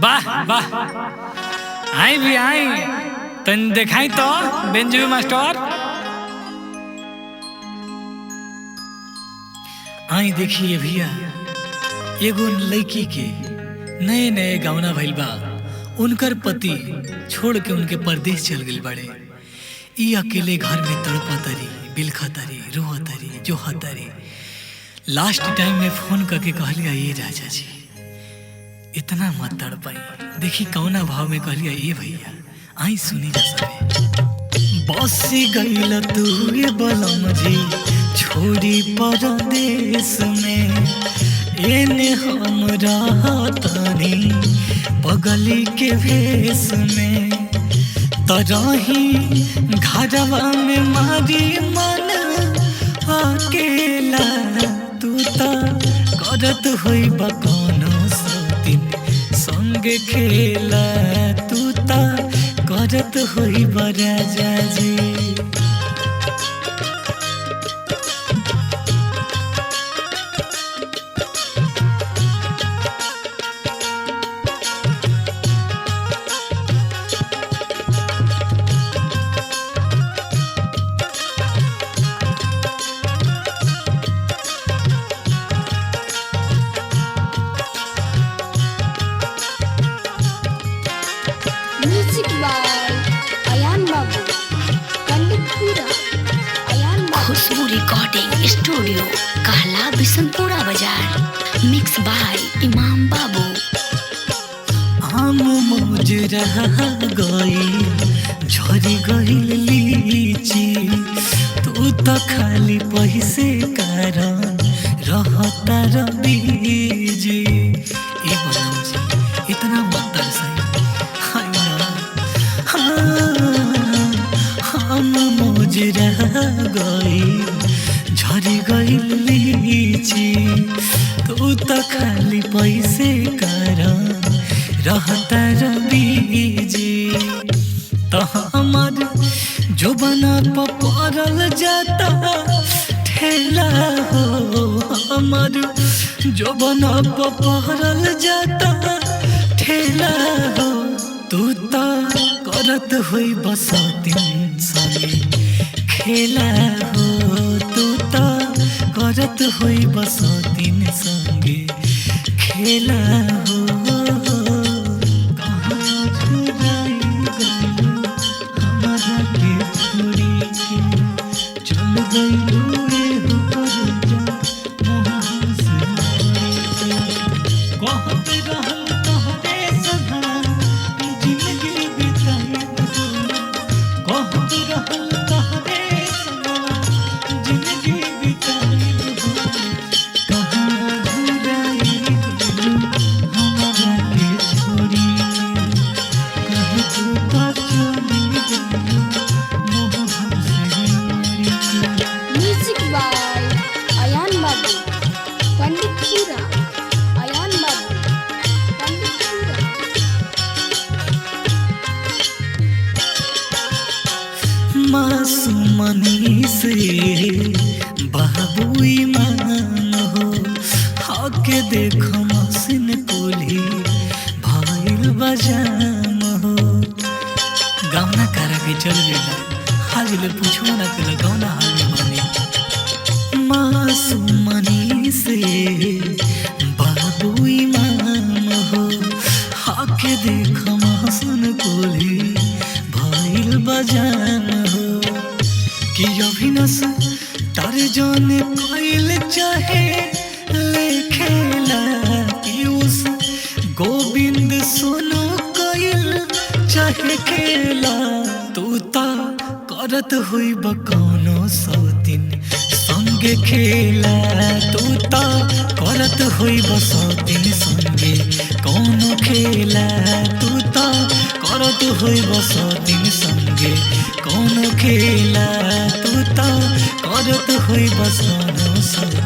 वाह वाह, आई भी आई तन दिखाई तो बेंजू मास्टर। आई देखिए भैया, एगो लड़की के नए नए गौना भइल बा, उनकर पति छोड़ के उनके परदेश चल गइल बाड़े। ई अकेले घर में तड़पतरी, बिलखतरी, रोहतरी, जोहतरी। लास्ट टाइम में फोन करके कहलिया, ये राजा जी इतना मत तड़पाई, देखी कौना भाव में कहलिया, ये भैया आई सुनी जा सबे। बस गइल तू ये बलम जी छोड़ी परदेश में, एने हम रहतनी बगली के भेष में। तरही घरवा में मारी मन अकेला, तू तो करत होई बकनो दिन संगे खेला, तू तो करत होई बराजा जी। खुशबू रिकॉर्डिंग स्टूडियो कहला बिशनपुरा बाजार। मिक्स बाय इमाम बाबू। हम मौज रह गई झरी गइल लीची, तू तो खाली पैसे कारण रहता रबीजी। ए बनम जी इतना मत तरसाई, हाय ना हम मौज रह गई झरी गइल लीची, तू तो खाली पैसे कारण रहता रबीजी। तो हमार जो बना पड़ल जाता ठेला हो, हमार जो बना पड़ल जाता ठेला हो, तू तो करत होई बसतीन संगे खेला हो, तू तो करत होई बसतीन संगे खेला हो। मासूमनी से बाबू ईमान हो, हके देखो मसिन कोली भाईल बजाम हो। गावना करा के चल गेला, हाल ले पूछो ना के गावना हाल में बने। मासूमनी से बाबू ईमान हो, हके देखो मसिन कोली भाईल बजाम हो। कि अभिनस तारे जाने कोइल चाहे लेखेला, पीयूष गोविंद सोनो कोइल चाहे खेला, तू ता करत हुई बकौनो सौतीन संगे खेला, तू ता करत हुई बसौतीन संगे कौनो खेला, तू ता करत हुई बसौतीन संगे कौनो खेला, तू तो करत हुई बसनो संगे।